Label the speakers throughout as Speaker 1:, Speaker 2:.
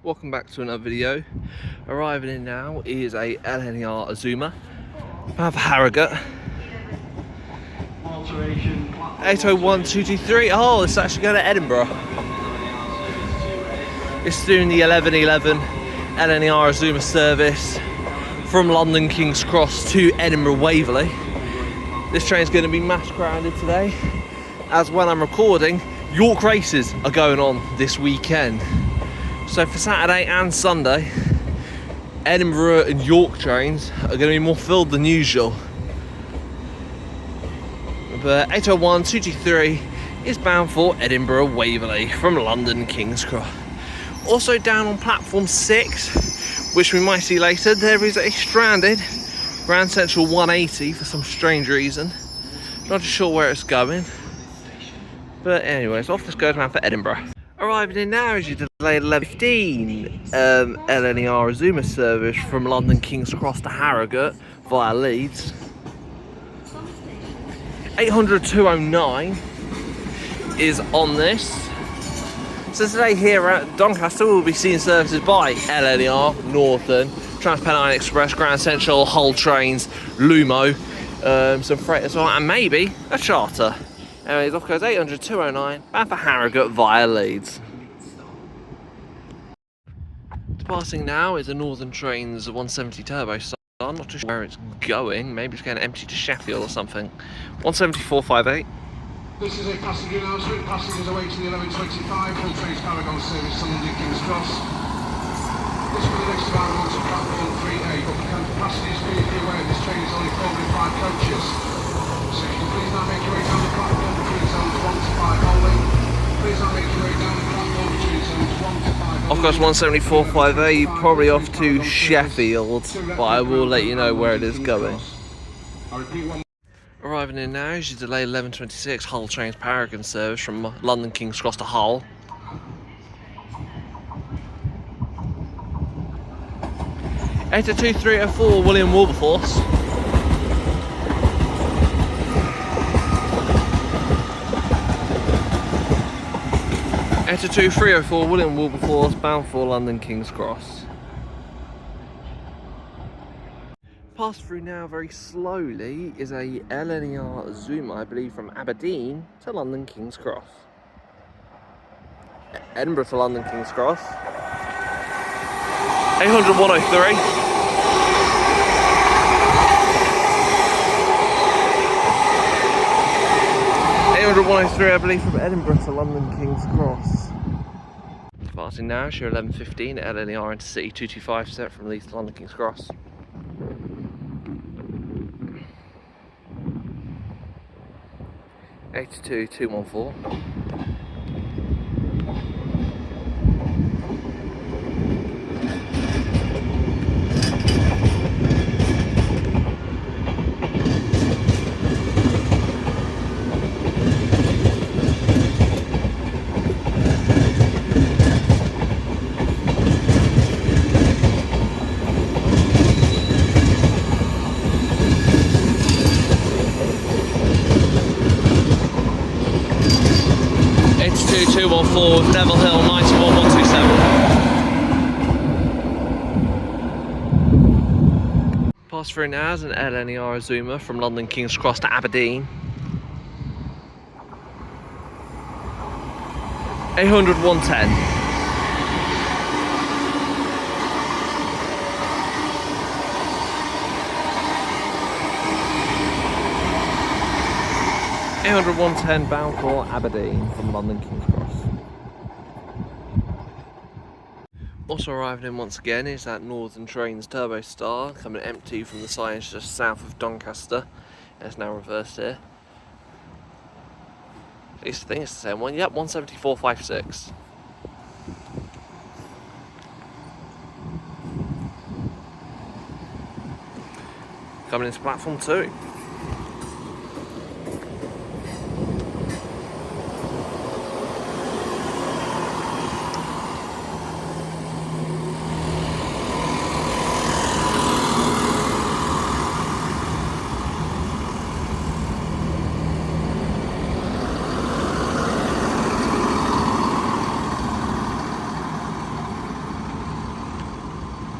Speaker 1: Welcome back to another video. Arriving in now is a LNER Azuma. I have Harrogate. 801223. Oh, it's actually going to Edinburgh. It's doing the 1111 LNER Azuma service from London King's Cross to Edinburgh Waverley. This train's going to be mass crowded today, as when I'm recording, York races are going on this weekend. So for Saturday and Sunday, Edinburgh and York trains are going to be more filled than usual. But 801223 is bound for Edinburgh Waverley from London King's Cross. Also down on platform 6, which we might see later, there is a stranded Grand Central 180 for some strange reason. Not too sure where it's going. But anyways, off this goes man for Edinburgh. Arriving in now is your delayed 11:15 LNER Azuma service from London King's Cross to Harrogate via Leeds. 800-209 is on this. So today here at Doncaster we'll be seeing services by LNER, Northern, TransPennine Express, Grand Central, Hull Trains, Lumo, some freight as well, and maybe a charter. Anyways, off goes 800-209, bound for Harrogate via Leeds. Departing now is a Northern Trains 170 Turbo Star. I'm not too sure where it's going. Maybe it's going empty to Sheffield or something. 17458.
Speaker 2: This is a passenger announcement. Passengers awaiting the 11:25 Hull Trains Paragon service to London King's Cross. This will be the next arrival onto platform 3A, but can passengers please be aware this train is only 405 coaches. So if you can please now make your way down the platform between zones 1 to 5 only. Please now make your way down the platform between zones 1 to 5 only.
Speaker 1: Off goes 17458, probably off to Sheffield, but I will let you know where it is going. Arriving in now is your delayed 11:26 Hull Trains Paragon service from London King's Cross to Hull. Eight 2304 William Wilberforce. 82304 William Wilberforce, bound for London King's Cross. Pass through now very slowly is a LNER Azuma, I believe, from Aberdeen to London King's Cross. Edinburgh to London King's Cross. 800-103. 800-103, I believe, from Edinburgh to London King's Cross. Departing now, show 11:15 at LNER Intercity 225 set from Leeds to London King's Cross. (82-214). with Neville Hill 91127. Pass through now is an LNER Azuma from London King's Cross to Aberdeen. 800-110. 800-110 bound for Aberdeen from London King's Cross. Also arriving in once again is that Northern Trains Turbo Star, coming empty from the signs just south of Doncaster. It's now reversed here. I think it's the same one. Yep, 17456. Coming into platform 2.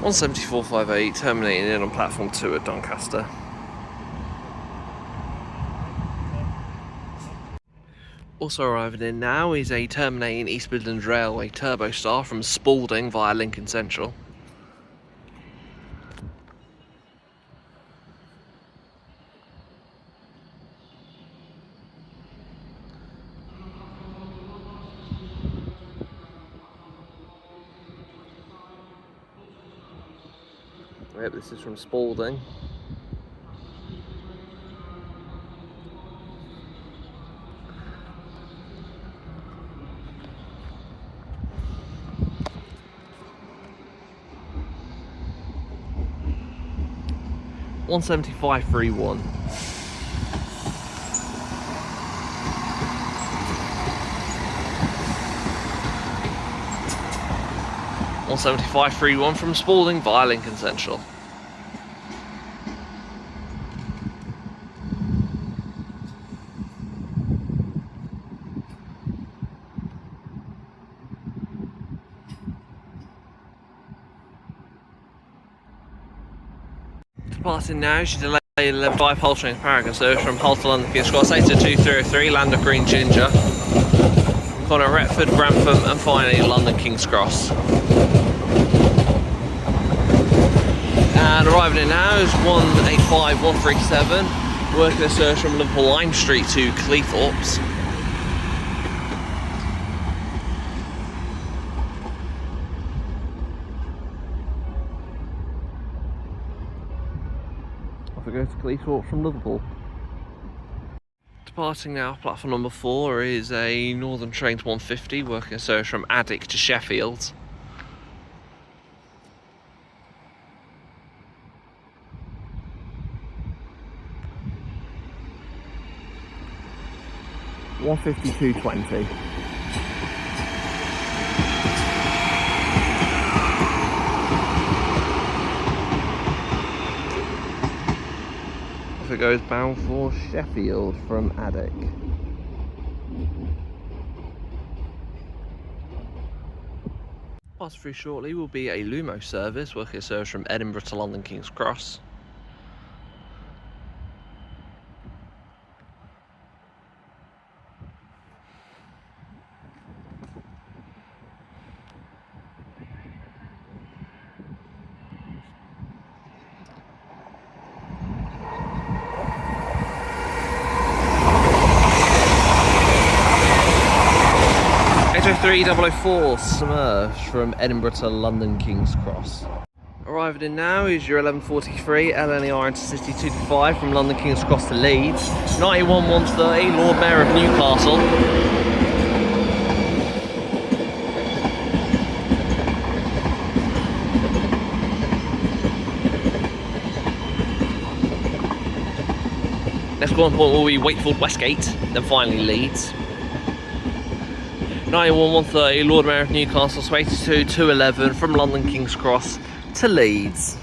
Speaker 1: 174.58 terminating in on platform 2 at Doncaster. Also arriving in now is a terminating East Midlands Railway Turbo Star from Spalding via Lincoln Central. Yep, this is from Spalding. .175.31. .175.31 from Spalding via Lincoln Central. Departing now, she delayed 11 by trains Paragon service from Hull to London King's Cross, 82303, land of Green Ginger. Connor Retford, Grantham, and finally London King's Cross. And arriving in now is 185.137, working a search from Liverpool Lime Street to Cleethorpes. Off we go to Cleethorpes from Liverpool. Departing now, platform number 4 is a Northern Trains 150, working a search from Addick to Sheffield. .152.20. Off it goes bound for Sheffield from Addick. Pass through shortly will be a Lumo service, working a service from Edinburgh to London King's Cross. .004 Smurfs from Edinburgh to London King's Cross. Arriving in now is your 11.43 LNER Intercity 225 from London King's Cross to Leeds. 91.130 Lord Mayor of Newcastle. Next one point will be Wakefield Westgate, then finally Leeds. 91.130 Lord Mayor of Newcastle, 82.211 from London King's Cross to Leeds.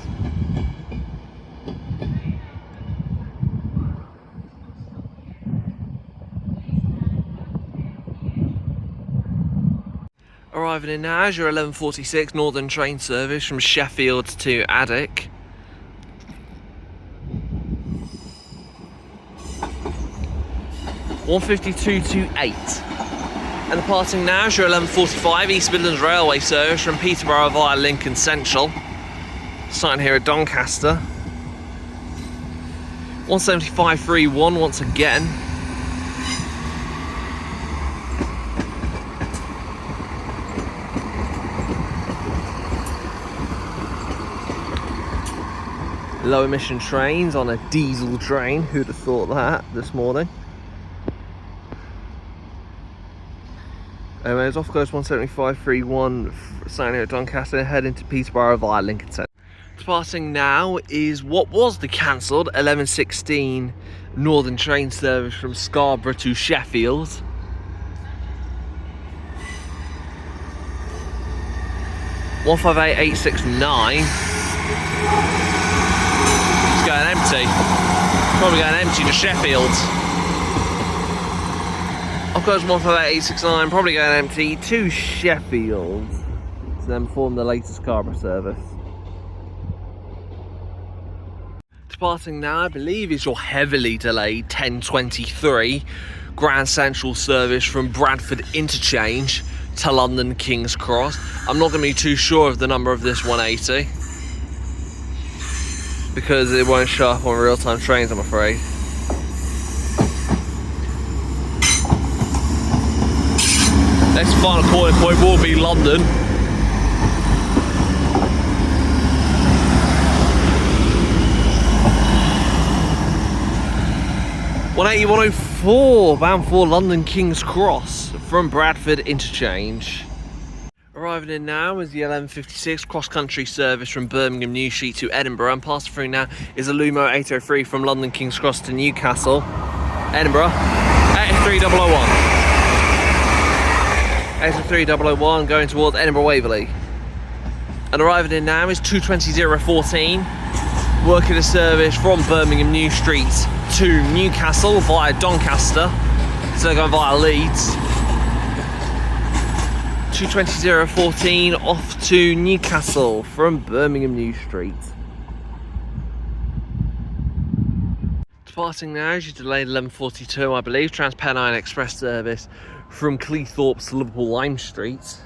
Speaker 1: Arriving in now is your 11.46 Northern Train service from Sheffield to Addick. .152.28. And departing now is your 11.45 East Midlands Railway service from Peterborough via Lincoln Central. Starting here at Doncaster. 175.31 once again. Low emission trains on a diesel train, who'd have thought that this morning. Anyways, off goes 175.31, starting here at Doncaster, heading to Peterborough via Lincoln Central. Departing now is what was the cancelled 11.16 Northern Train service from Scarborough to Sheffield. .158.869. It's going empty. Probably going empty to Sheffield. Of course, 158.869, probably going empty to Sheffield to then form the latest Scarborough service. Departing now, I believe, is your heavily delayed 10:23 Grand Central service from Bradford Interchange to London King's Cross. I'm not going to be too sure of the number of this 180 because it won't show up on real-time trains, I'm afraid. Next final calling point will be London. 180, 104, bound for London King's Cross from Bradford Interchange. Arriving in now is the 11:56 cross-country service from Birmingham New Street to Edinburgh, and passing through now is the Lumo 803 from London King's Cross to Newcastle. Edinburgh, 83001. 83001 going towards Edinburgh Waverley. And arriving in now is 220014, working a service from Birmingham New Street to Newcastle via Doncaster, so going via Leeds. 220014 off to Newcastle from Birmingham New Street. Departing now is your delayed 11:42, I believe, TransPennine Express service from Cleethorpes to Liverpool Lime Street.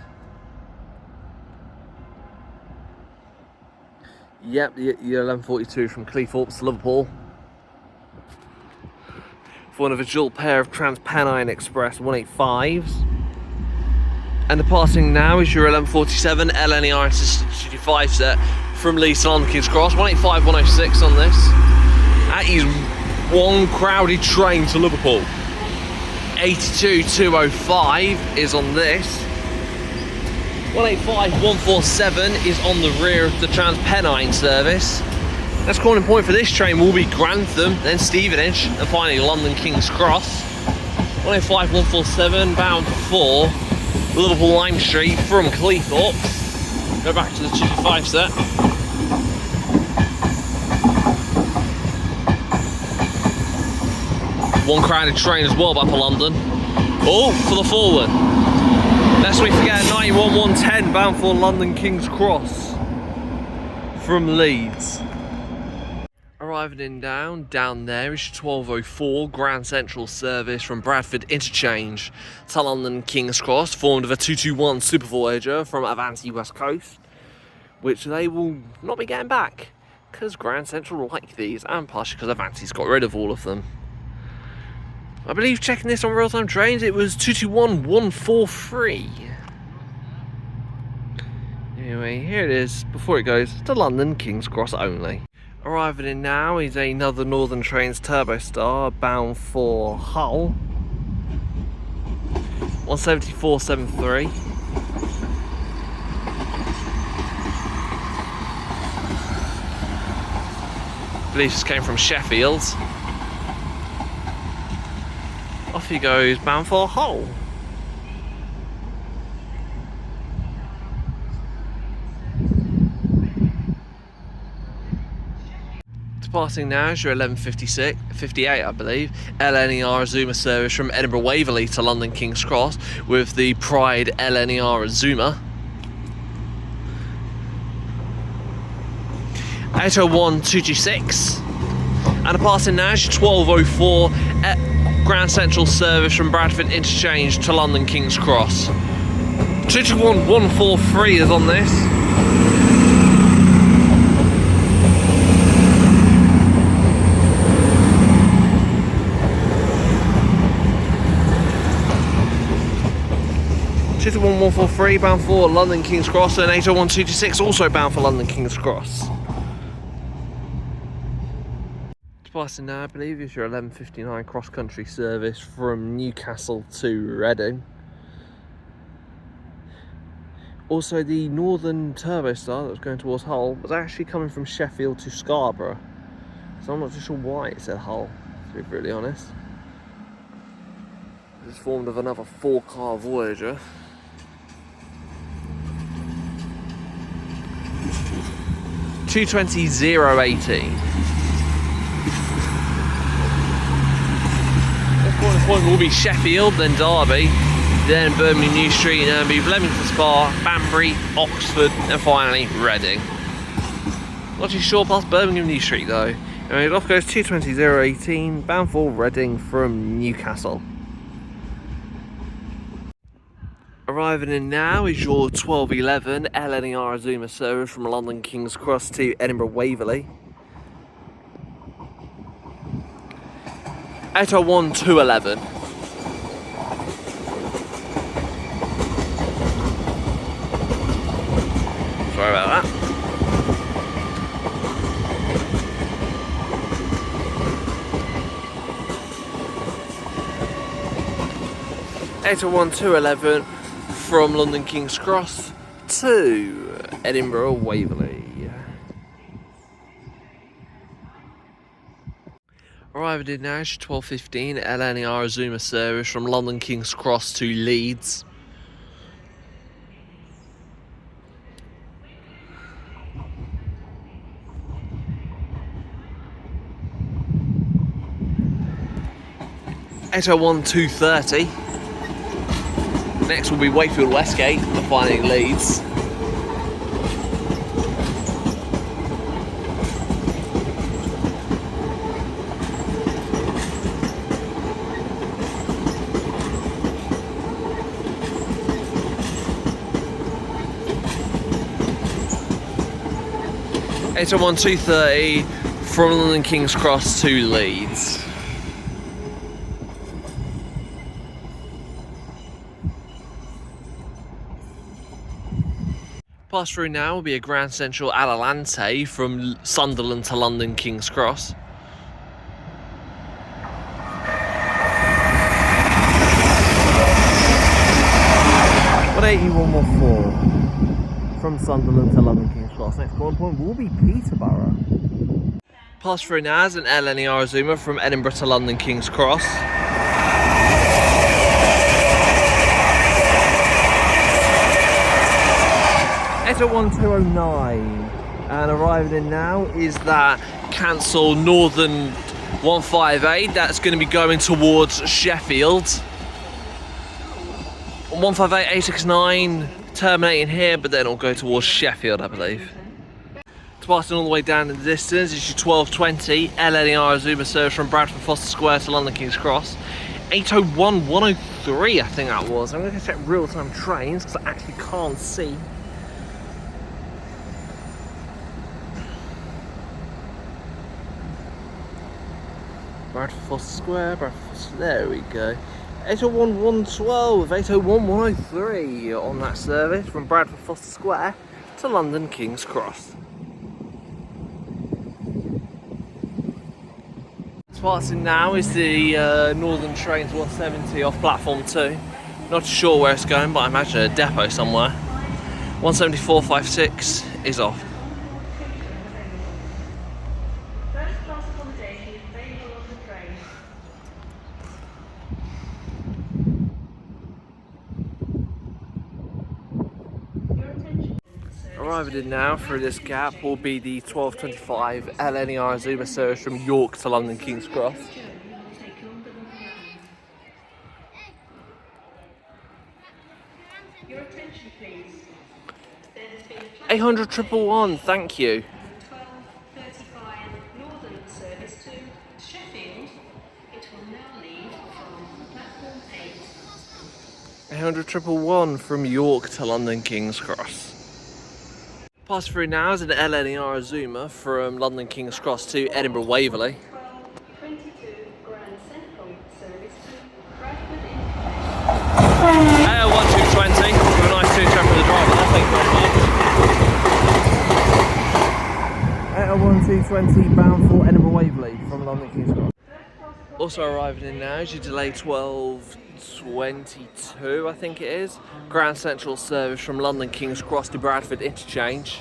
Speaker 1: Yep, the 11:42 from Cleethorpes to Liverpool. For one of a dual pair of TransPennine Express 185s. And departing now is your 11:47 LNER Intercity 5 set from Leeds to London King's Cross. 185, 106 on this. That is one crowded train to Liverpool. 82, 205 is on this. 185, 147 is on the rear of the TransPennine service. Next calling point for this train will be Grantham, then Stevenage, and finally London King's Cross. 105, 147 bound for Liverpool Lime Street from Cleethorpes. Go back to the 225 set. One crowded train as well back for London. Oh, for the forward. Lest we forget 91, 110 bound for London King's Cross from Leeds. Arriving in down there is 1204 Grand Central service from Bradford Interchange to London King's Cross, formed of a 221 Super Voyager from Avanti West Coast, which they will not be getting back because Grand Central like these, and partially because Avanti's got rid of all of them. I believe checking this on real-time trains, it was 221143. Anyway, here it is before it goes to London King's Cross only. Arriving in now is another Northern Trains Turbo Star bound for Hull. 17473. I believe this came from Sheffield. Off he goes, bound for Hull. Departing now is your 11:58, I believe, LNER Azuma service from Edinburgh Waverley to London King's Cross with the Pride LNER Azuma. 801226. And departing now is your 1204 Grand Central service from Bradford Interchange to London King's Cross. 221143 is on this. Two 14143 bound for London King's Cross, and 801226 also bound for London King's Cross. Departing now, I believe, is your 11:59 cross-country service from Newcastle to Reading. Also, the Northern Turbo Star that was going towards Hull was actually coming from Sheffield to Scarborough, so I'm not too sure why it said Hull, to be brutally honest. It's formed of another 4-car Voyager. (220.080). Next point will be Sheffield, then Derby, then Birmingham New Street, and be Leamington Spa, Banbury, Oxford, and finally Reading. Not too sure past Birmingham New Street though. And off goes 220018, bound for Reading from Newcastle. Arriving in now is your 1211 LNER Azuma service from London King's Cross to Edinburgh Waverley. 801211. Sorry about that. (801-211) from London King's Cross to Edinburgh Waverley. Arriving in now is your 1215 LNER Azuma service from London King's Cross to Leeds. (801-230). Next will be Wakefield Westgate, and finally Leeds. (801-230) from London King's Cross to Leeds. Pass through now will be a Grand Central Adelante from Sunderland to London King's Cross. (18114) from Sunderland to London King's Cross. Next one point will be Peterborough. Pass through now is an LNER Azuma from Edinburgh to London King's Cross. (801-209), and arriving in now is that cancel Northern 158 that's going to be going towards Sheffield. 158-869 terminating here, but then it'll go towards Sheffield, I believe. Passing all the way down in the distance is your 1220 LNER Azuma service from Bradford Foster Square to London King's Cross. 801-103 I think that was. I'm going to check real-time trains because I actually can't see. Bradford Foster Square, there we go. 801-112, 801-103 on that service from Bradford Foster Square to London King's Cross. Passing now is the Northern Trains 170 off platform 2. Not sure where it's going, but I imagine a depot somewhere. 174.56 is off. Arriving in now through this gap will be the 1225 LNER Azuma service from York to London King's Cross. 800-111, thank you.
Speaker 3: 1235 Northern service to Sheffield. It will now leave from platform 8.
Speaker 1: 800-111 from York to London King's Cross. Pass through now is an LNER Azuma from London King's Cross to Edinburgh Waverley.
Speaker 3: 1222 Grand Central service to Bradford in.
Speaker 1: 801-220, with a nice 2-trap for the driver, thank you very much. 801-220 bound for Edinburgh Waverley from London King's Cross. Also arriving in now is your delay 1222, I think it is. Grand Central service from London King's Cross to Bradford Interchange.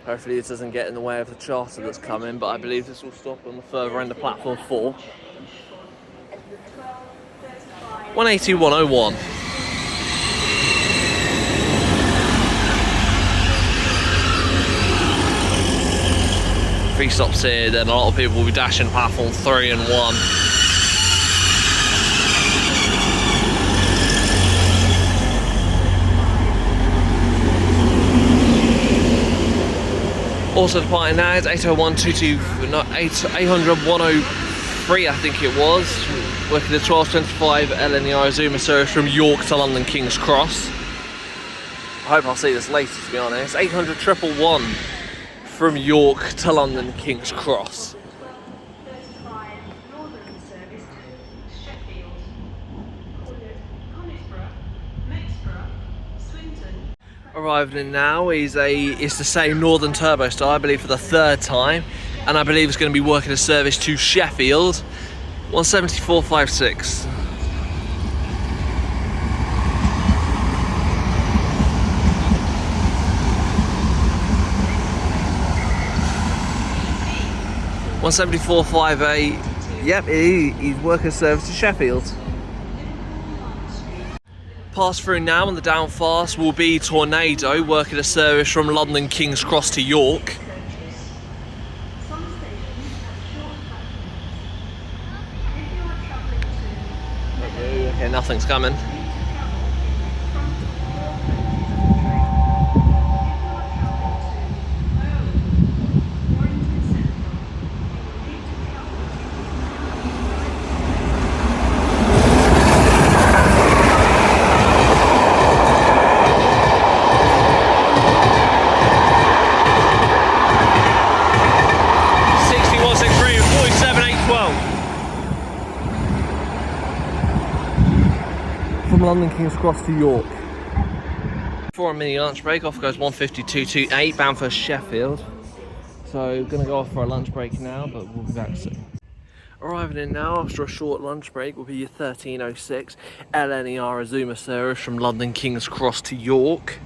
Speaker 1: Hopefully this doesn't get in the way of the charter that's coming, but I believe this will stop on the further end of platform 4. 180-101. Three stops here, then a lot of people will be dashing platform 3 and 1. Also departing now is 800 103, I think it was. Working the 1225 LNER Azuma service from York to London King's Cross. I hope I'll see this later, to be honest. 800 111 from York to London King's Cross.
Speaker 3: 1235 Northern service to Sheffield. Conisbrough, Mexborough, Swinton.
Speaker 1: Arriving in now is the same Northern Turbo Star, I believe for the third time, and I believe it's going to be working a service to Sheffield. 174.56. $174.58. Yep, he's working service to Sheffield. Pass through now on the down fast will be Tornado, working a service from London King's Cross to York.
Speaker 3: Some stations have short platforms. If you are travelling to
Speaker 1: Okay, nothing's coming.
Speaker 3: need to travel from Warrington Central, you will need to travel
Speaker 1: from London King's Cross to York. For a mini lunch break, off goes 152.28, bound for Sheffield. So gonna go off for a lunch break now, but we'll be back soon. Arriving in now after a short lunch break will be your 1306 LNER Azuma service from London King's Cross to York.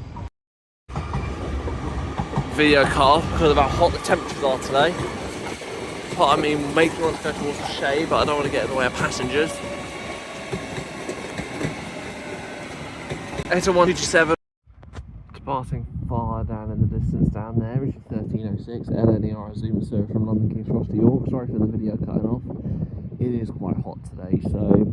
Speaker 1: Video cut off because of how hot the temperatures are today. Part of me makes me want to go towards the shade, but I don't want to get in the way of passengers. 80127. Departing far down in the distance down there is your 1306 LNER Azuma service from London King's Cross to York. Sorry for the video cutting off. It is quite hot today, so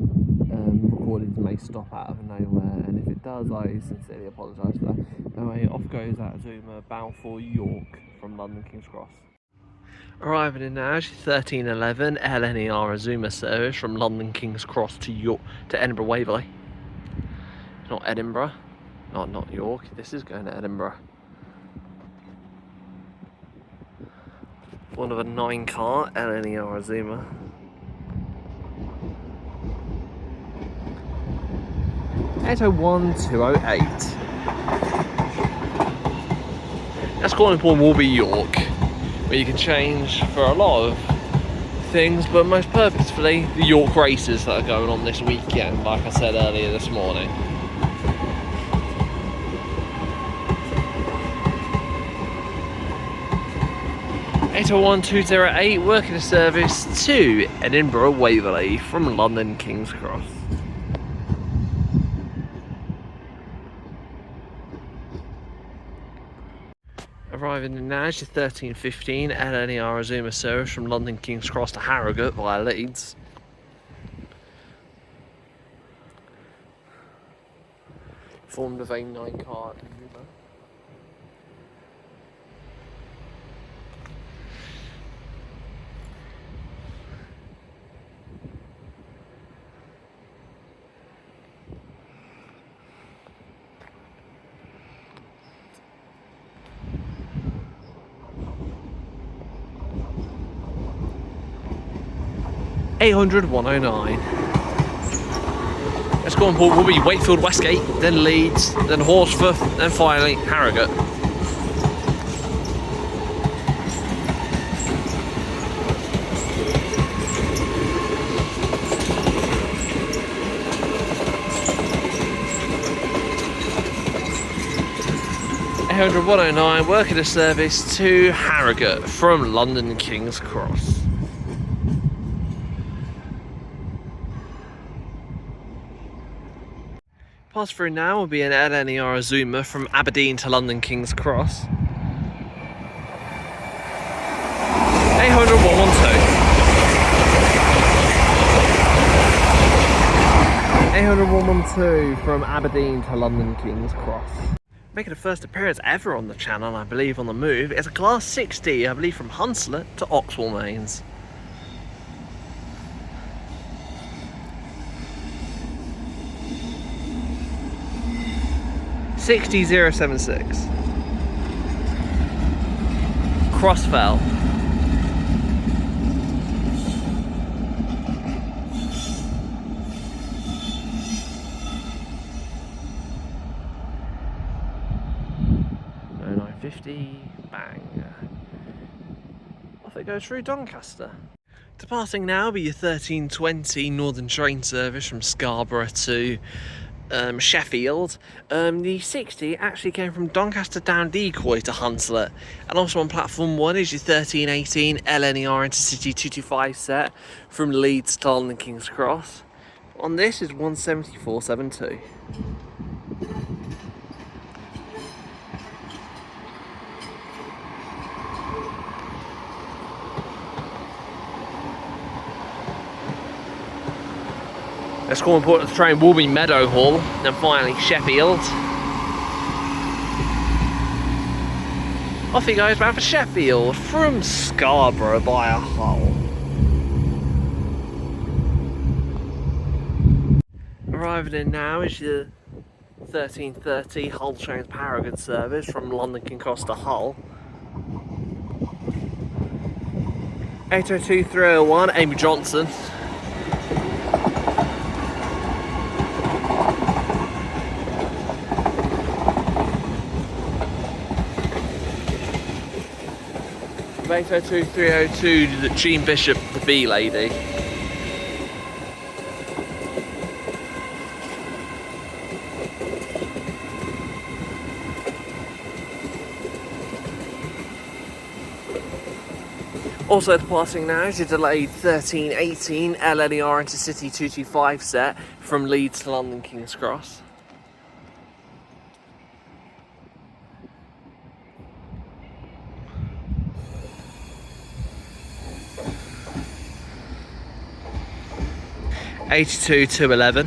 Speaker 1: recordings may stop out of nowhere, and if it does, I sincerely apologise for that. Anyway, off goes that Azuma bound for York from London King's Cross. Arriving in now is your 1311 LNER Azuma service from London King's Cross to York to Edinburgh Waverley. Not Edinburgh, not York. This is going to Edinburgh. One of a 9-car LNER Azuma. $801,208. Next calling point will be York, where you can change for a lot of things, but most purposefully the York races that are going on this weekend, like I said earlier this morning. $801,208, working a service to Edinburgh Waverley from London King's Cross. Arriving in now is your 1315 LNER Azuma service from London King's Cross to Harrogate via Leeds. Formed of a 9-car Azuma. $800,109. Let's go on board. Will be Wakefield Westgate, then Leeds, then Horsforth, and finally Harrogate. $800,109, working a service to Harrogate from London King's Cross. Pass through now will be an LNER Azuma from Aberdeen to London King's Cross. $800,112 from Aberdeen to London King's Cross. Making a first appearance ever on the channel, I believe, on the move. It's a Class 60, I believe, from Hunslet to Oxwell Mains. $60,076. Crossfell. Bang. Off it goes through Doncaster. Departing now be your 1320 Northern train service from Scarborough to Sheffield. The 60 actually came from Doncaster down Decoy to Hunslet, and also on platform 1 is your 1318 LNER Intercity 225 set from Leeds to London King's Cross. On this is 174.72. Next call important to the train will be Meadowhall, then finally Sheffield. Off he goes back for Sheffield from Scarborough by a Hull. Arriving in now is your 1330 Hull Trains Paragon service from London King's Cross to Hull. 802 301 Amy Johnson. From 802 302 the Jean Bishop, the bee lady. Also departing now is your delayed 1318 LNER Intercity 225 set from Leeds to London King's Cross. $82 211.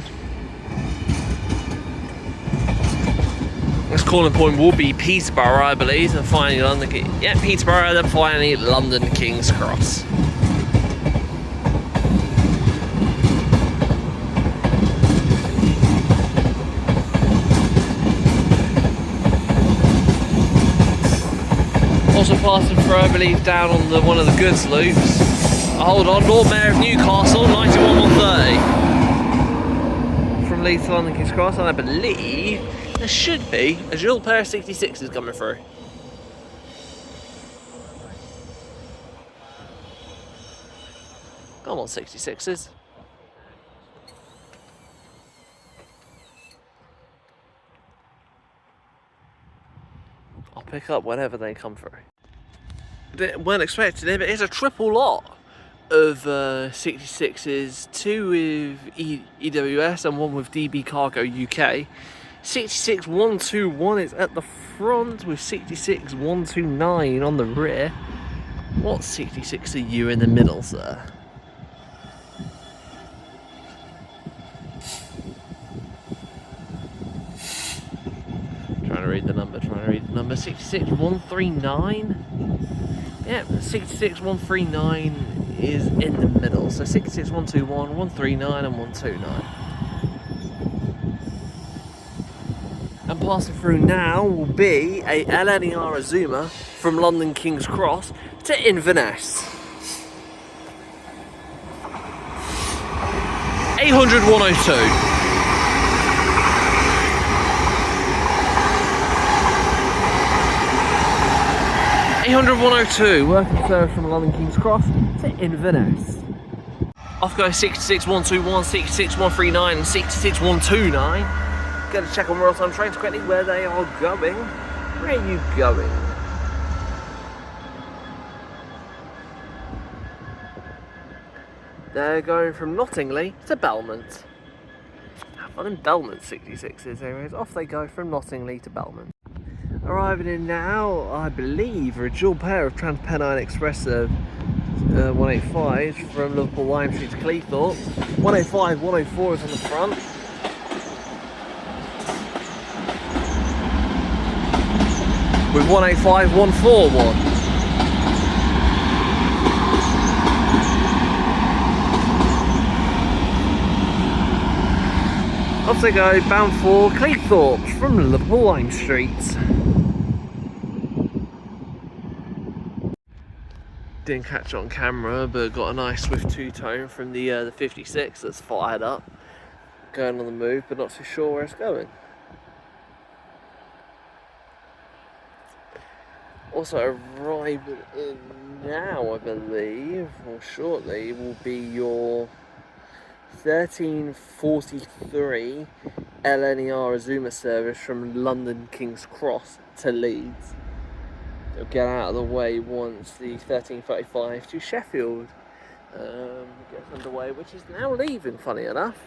Speaker 1: Next calling point will be Peterborough, I believe, and finally London. Yeah, Peterborough, then finally London King's Cross. Also passing through, I believe, down on one of the goods loops. Hold on, Lord Mayor of Newcastle, 91 130. From Leeds to London King's Cross, and I believe there should be a dual pair of 66s coming through. Come on, 66s. I'll pick up whenever they come through. They weren't expecting it, but it's a triple lot of 66s, two with EWS and one with DB Cargo UK. 66121 is at the front with 66129 on the rear. What 66 are you in the middle, sir? Trying to read the number, 66139. Yeah, 66139 is in the middle. So 66121, 139 and 129. And passing through now will be a LNER Azuma from London King's Cross to Inverness. 800 102. Working service from London King's Cross to Inverness. Off go 66121, 66139 and 66129. Going to check on real-time trains quickly where they are going. Where are you going? They're going from Nottingley to Belmont. Have fun in Belmont 66s anyways. Off they go from Nottingley to Belmont. Arriving in now, I believe, are a dual pair of TransPennine Express 185s from Liverpool Lime Street to Cleethorpes. 105, 104 is on the front. with 185141. Off they go, bound for Cleethorpes from Liverpool Lime Street. Didn't catch it on camera, but got a nice swift two-tone from the 56 that's fired up. Going on the move, but not too sure where it's going. Also arriving in now, I believe, or shortly, will be your 1343 LNER Azuma service from London King's Cross to Leeds. It'll get out of the way once the 1335 to Sheffield gets underway, which is now leaving, funny enough.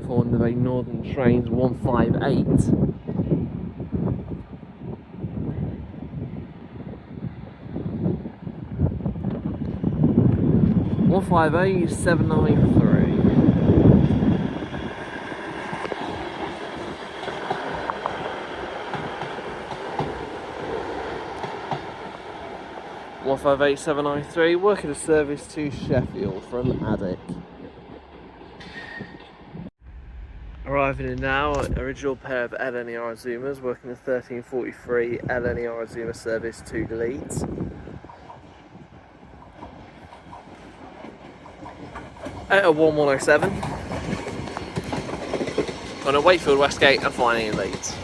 Speaker 1: For one of the Northern Trains 158. 158793. One 158793, working a service to Sheffield from Addick. Arriving in now, original pair of LNER Azumas, working a 1343 LNER Azuma service to Leeds. At a 1107 on a Wakefield Westgate and finally in Leeds.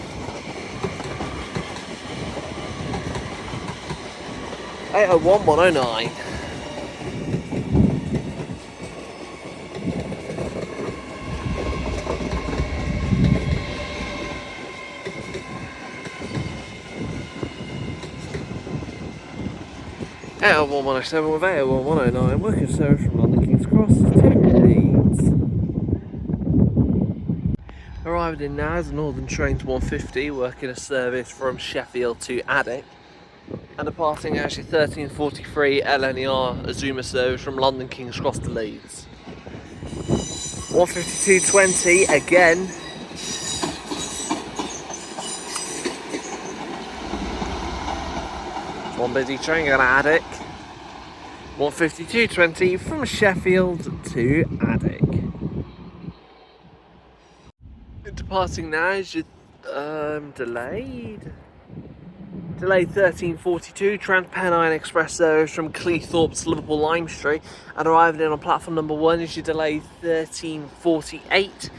Speaker 1: At a 1109. At a 1107 with 80109, working service from London King's Cross to Leeds. Arrived in now is Northern Trains 150, working a service from Sheffield to Addick. And departing actually 1343 LNER Azuma service from London King's Cross to Leeds. 152.20 again. One busy train going to Addick. 152.20 from Sheffield to Addick. Departing now is your delayed 1342 TransPennine Express service from Cleethorpes to Liverpool Lime Street, and arriving in on platform number 1 is your delayed 1348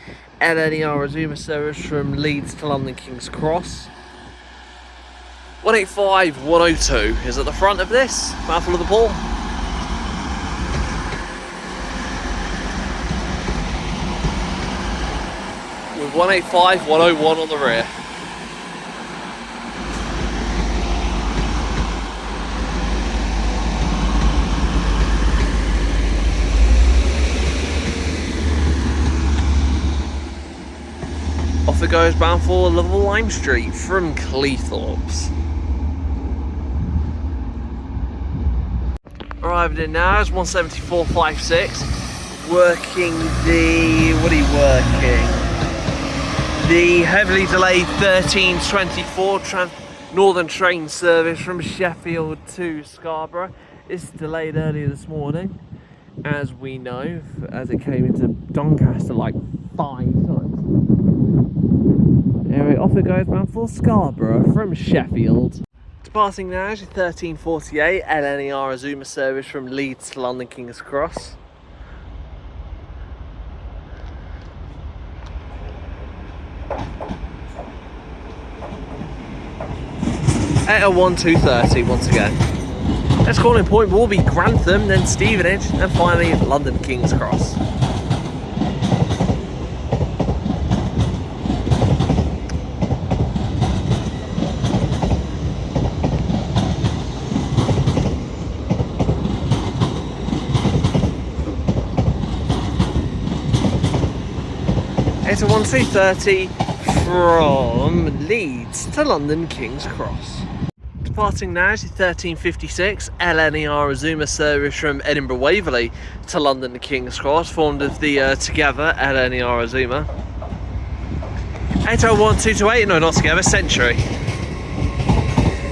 Speaker 1: LNER Azuma service from Leeds to London King's Cross. 185102 is at the front of this, bound for Liverpool. With 185101 on the rear. Off it goes, bound for Liverpool Lime Street from Cleethorpes. Arrived in now is 174.56, working the, what are you working? The heavily delayed 1324 Northern Train service from Sheffield to Scarborough. It's delayed earlier this morning, as we know, as it came into Doncaster like 5 times. Anyway, off it goes, bound for Scarborough from Sheffield. Departing now is your 1348 LNER Azuma service from Leeds to London King's Cross. At a 1230 once again. Next calling point will be Grantham, then Stevenage, and finally London King's Cross. It's a 1230 from Leeds to London King's Cross. Departing now is the 1356 LNER Azuma service from Edinburgh Waverley to London to King's Cross, formed of the together LNER Azuma. 801228, no, not together, Century.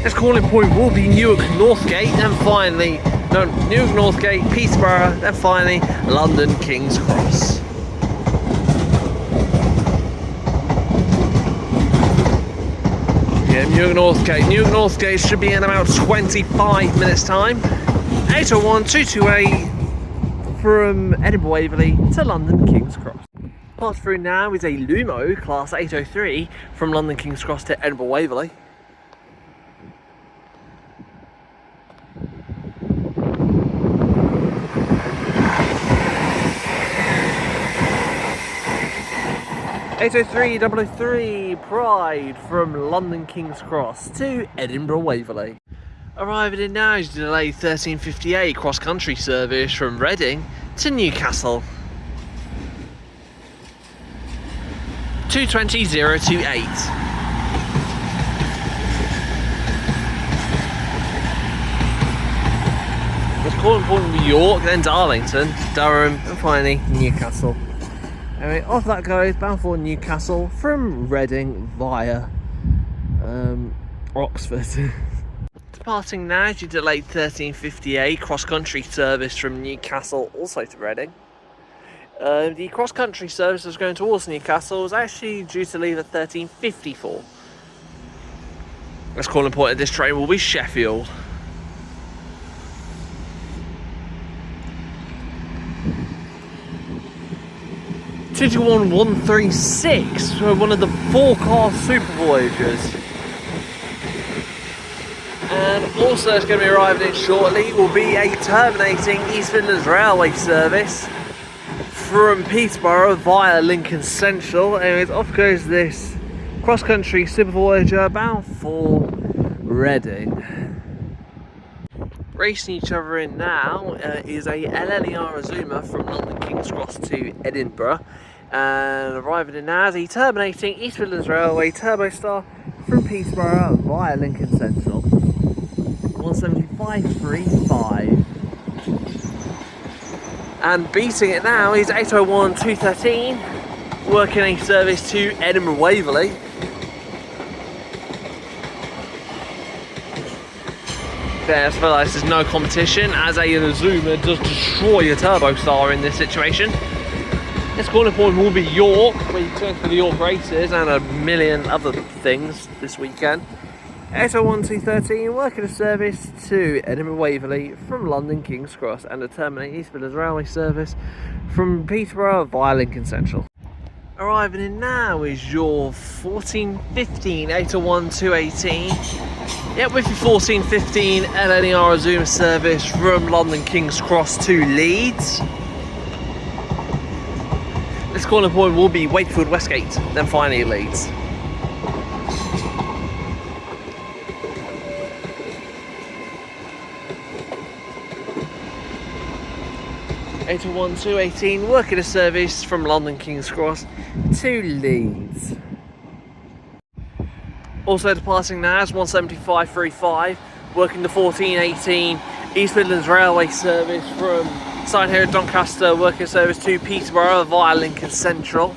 Speaker 1: Next calling point will be Newark Northgate, then finally, no, Newark Northgate, Peterborough, then finally London King's Cross. Yeah, Newark Northgate should be in about 25 minutes time. 801228 from Edinburgh Waverley to London King's Cross. Pass through now is a Lumo class 803 from London King's Cross to Edinburgh Waverley. .003 Pride from London King's Cross to Edinburgh Waverley. Arriving in now is delayed 1358 cross-country service from Reading to Newcastle. 220028. Let's call important New York, then Darlington, Durham, and finally Newcastle. Anyway, off that goes, bound for Newcastle from Reading via Oxford. Departing now due to delayed 1358 cross-country service from Newcastle also to Reading. The cross-country service that's going towards Newcastle is actually due to leave at 1354. Let's call important this train will be Sheffield. (22136), one of the 4-car Super Voyagers. And also it's going to be arriving in shortly will be a terminating East Midlands Railway service from Peterborough via Lincoln Central. Anyways, off goes this cross-country Super Voyager bound for Reading. Racing each other in now is a LNER Azuma from London King's Cross to Edinburgh, and arriving in now is a terminating East Midlands Railway Turbo Star from Peterborough via Lincoln Central. 175.35. And beating it now is 801213, working a service to Edinburgh Waverley. Yeah, I feel like there's no competition, as a Azuma does destroy a Turbo Star in this situation. This corner point will be York, where you turn for the York races and a million other things this weekend. 801213, working a service to Edinburgh Waverley from London King's Cross, and a terminating East Midlands Railway service from Peterborough via Lincoln Central. Arriving in now is your 1415 801218. Yep, with your 1415 LNER Azuma service from London King's Cross to Leeds. This corner point will be Wakefield Westgate, then finally Leeds. (801218) working a service from London King's Cross to Leeds. Also departing now is 175.35, working the 1418 East Midlands Railway service from side here at Doncaster, working a service to Peterborough via Lincoln Central.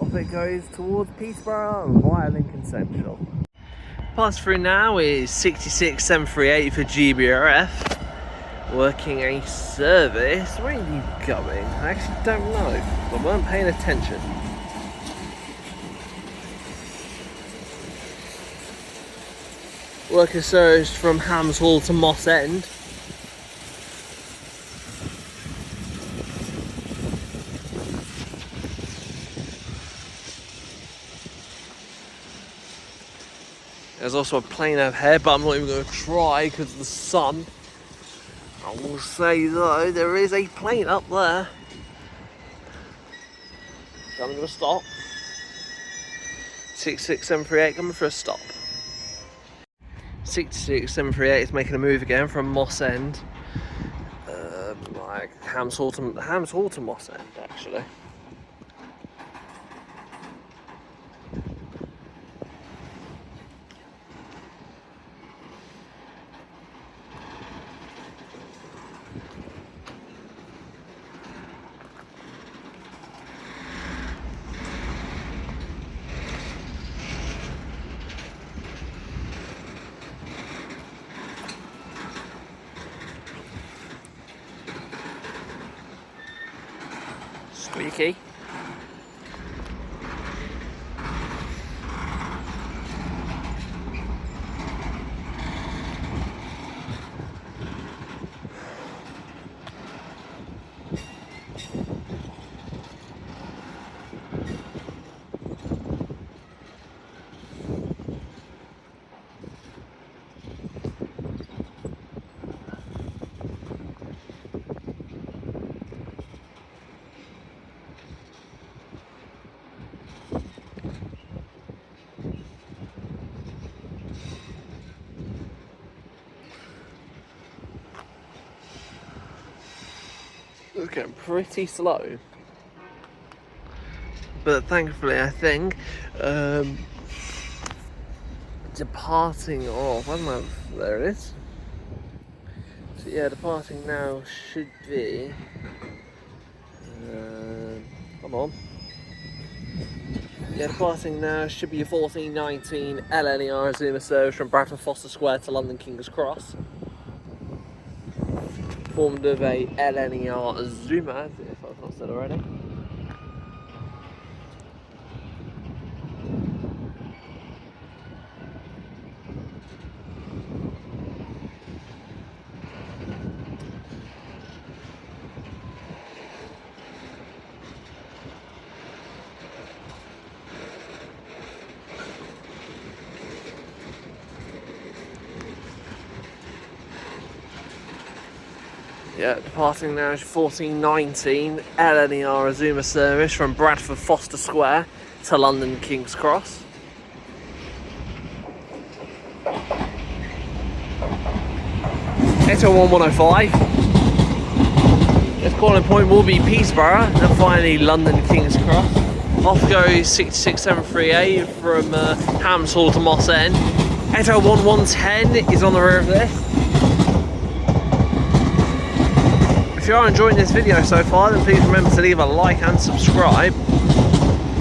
Speaker 1: Off it goes towards Peterborough via Lincoln Central. Pass through now is 66738 for GBRF, working a service. Where are you going? I actually don't know. I weren't paying attention. Working service from Hams Hall to Moss End. There's also a plane overhead, but I'm not even going to try because of the sun. I will say though, there is a plane up there. Coming to a stop. 66738 coming for a stop. 66738 is making a move again from Moss End. Like Hams Hall to Moss End actually. Squeaky. It's getting pretty slow, but thankfully I think departing off, I don't know, there it is. So yeah, departing now should be come on. Yeah, departing now should be a 1419 LNER Azuma service from Bradford Foster Square to London King's Cross. Formed of a LNER Azuma, if I've not said already. Yeah, departing now is 1419 LNER Azuma service from Bradford Foster Square to London King's Cross. Eto 1105. This calling point will be Peterborough and finally London King's Cross. Off goes 66738 from Hams Hall to Moss End. Eto 1110 is on the rear of this. If you are enjoying this video so far, then please remember to leave a like and subscribe.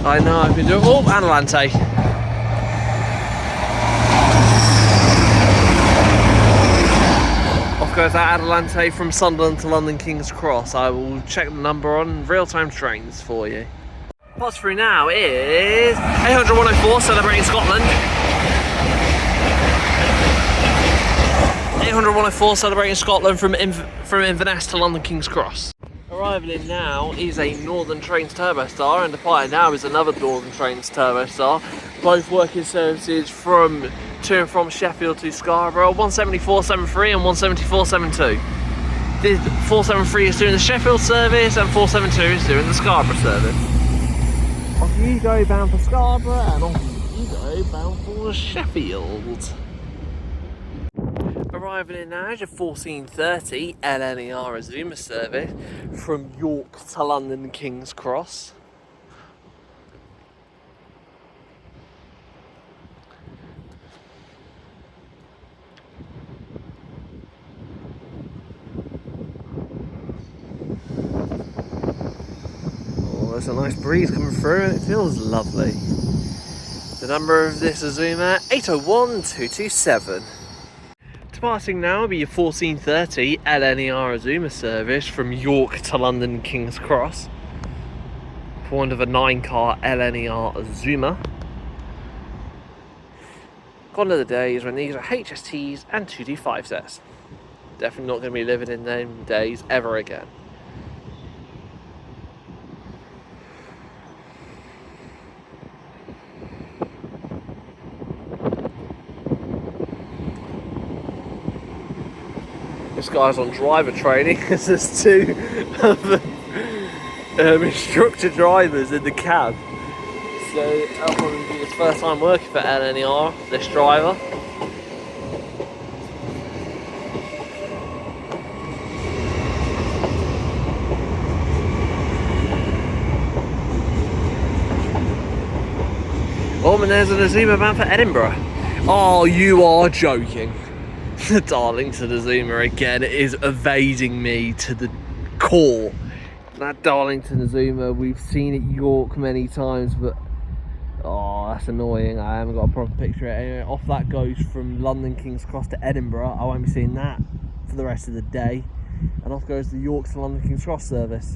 Speaker 1: I know I've been doing... Oh, Adelante. Off goes that Adelante from Sunderland to London King's Cross. I will check the number on real-time trains for you. What's through now is 800-104 celebrating Scotland. 800-104 celebrating Scotland from Inverness to London King's Cross. Arriving in now is a Northern Trains Turbo Star, and departing now is another Northern Trains Turbo Star. Both working services to and from Sheffield to Scarborough, 174.73 and 174.72. The 473 is doing the Sheffield service and 472 is doing the Scarborough service. Off you go bound for Scarborough and off you go bound for Sheffield. Arriving in now is your 1430 LNER Azuma service from York to London King's Cross. Oh, there's a nice breeze coming through and it feels lovely. The number of this Azuma, 801227. Departing now will be your 1430 LNER Azuma service from York to London King's Cross. One of a 9-car LNER Azuma. Gone are the days when these are HSTs and 2D5 sets. Definitely not going to be living in them days ever again. This guy's on driver training because there's two instructor drivers in the cab. So that'll probably be his first time working for LNER, this driver. Oh, and there's an Azuma bound for Edinburgh. Oh, you are joking. The Darlington Azuma again is evading me to the core. That Darlington Azuma, we've seen at York many times, but oh, that's annoying. I haven't got a proper picture of it. Anyway, off that goes from London King's Cross to Edinburgh. I won't be seeing that for the rest of the day. And off goes the York to London King's Cross service.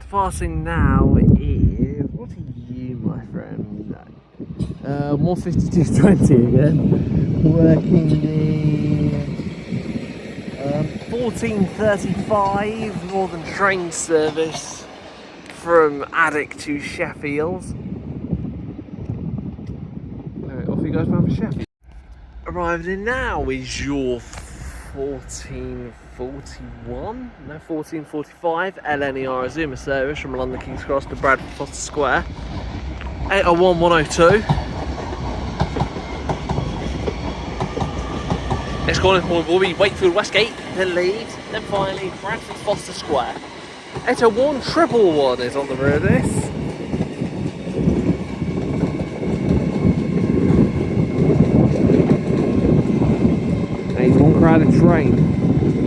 Speaker 1: Departing now is, what are you, my friend? 152.20 again. Working the 14:35 Northern train service from Addick to Sheffield. Off he goes bound for Sheffield. Arrived in now is your 14:45 LNER Azuma service from London King's Cross to Bradford Foster Square. 801-102. Next calling point will be Wakefield Westgate, then Leeds, then finally Bradford Foster Square. 801-111 is on the rear of this. It's one crowded train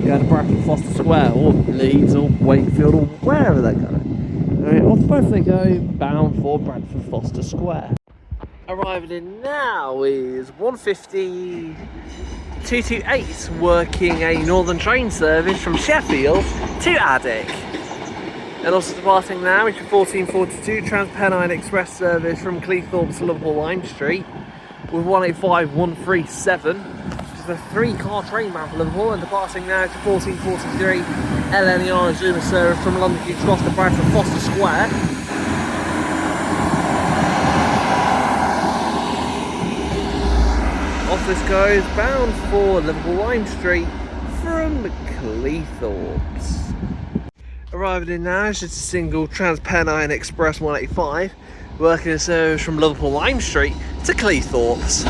Speaker 1: going to Bradford Foster Square or Leeds or Wakefield or wherever they go. Alright, off both they go, bound for Bradford Foster Square. Arriving in now is 150-228, working a northern train service from Sheffield to Addick. And also departing now is your 14:42 TransPennine Express service from Cleethorpes to Liverpool Lime Street with 185-137. A 3-car train bound for Liverpool, and departing now to 14:43 LNER Azuma service from London King's Cross to Bradford Foster Square. Off this goes, bound for Liverpool Lime Street from Cleethorpes. Arriving in now is just a single TransPennine Express 185, working a service from Liverpool Lime Street to Cleethorpes.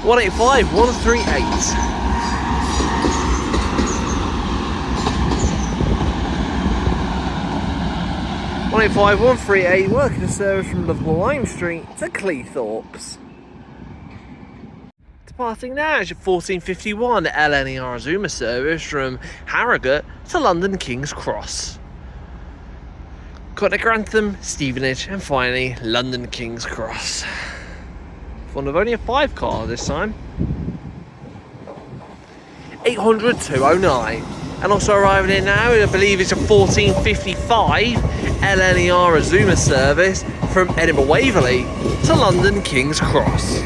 Speaker 1: 185-138. Working a service from Liverpool Lime Street to Cleethorpes. Departing now is your 14:51 LNER Azuma service from Harrogate to London King's Cross. Cutner Grantham, Stevenage, and finally London King's Cross. One of only a 5-car this time. 800-209. And also arriving here now, I believe it's a 14:55 LNER Azuma service from Edinburgh Waverley to London King's Cross.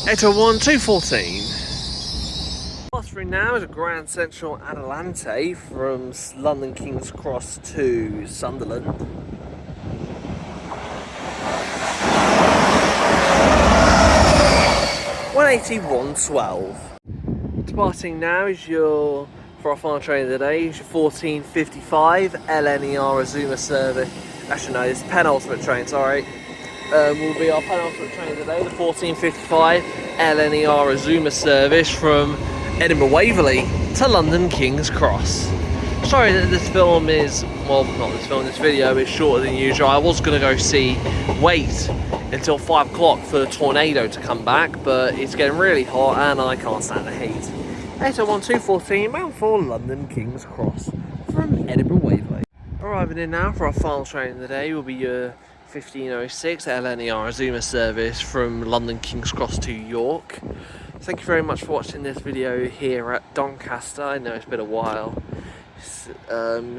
Speaker 1: (801-214). Through now is a Grand Central Adelante from London King's Cross to Sunderland. (180-112). Departing now is your, for our final train of the day, is your 14:55 LNER Azuma service. Actually no, it's penultimate train, sorry. Will be our penultimate train of the day, the 14:55 LNER Azuma service from Edinburgh Waverley to London King's Cross. Sorry that this film is, well, not this film, this video is shorter than usual. I was going to go wait until 5 o'clock for the tornado to come back, but it's getting really hot and I can't stand the heat. 801-214 bound for London King's Cross from Edinburgh Waverley. Arriving in now for our final train of the day will be your 15:06 LNER Azuma service from London King's Cross to York. Thank you very much for watching this video here at Doncaster. I know it's been a while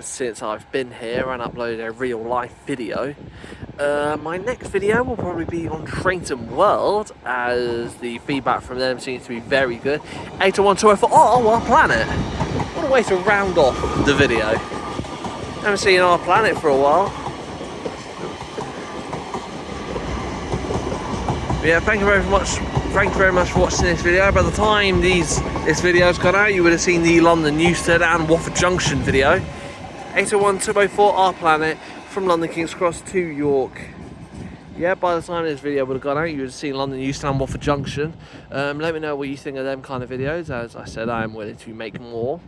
Speaker 1: since I've been here and uploaded a real life video. My next video will probably be on Trainton World, as the feedback from them seems to be very good. 801-204, our planet. What a way to round off the video. Haven't seen our planet for a while. But yeah, thank you very much for watching this video. By the time this video's gone out, you would have seen the London Euston and Watford Junction video. 801-204 our planet from London King's Cross to York. Yeah, by the time this video would have gone out, you would have seen London Euston and Watford Junction. Let me know what you think of them kind of videos. As I said, I am willing to make more.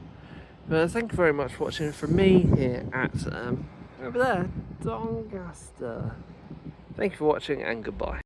Speaker 1: But thank you very much for watching from me here at over there, Doncaster. Thank you for watching and goodbye.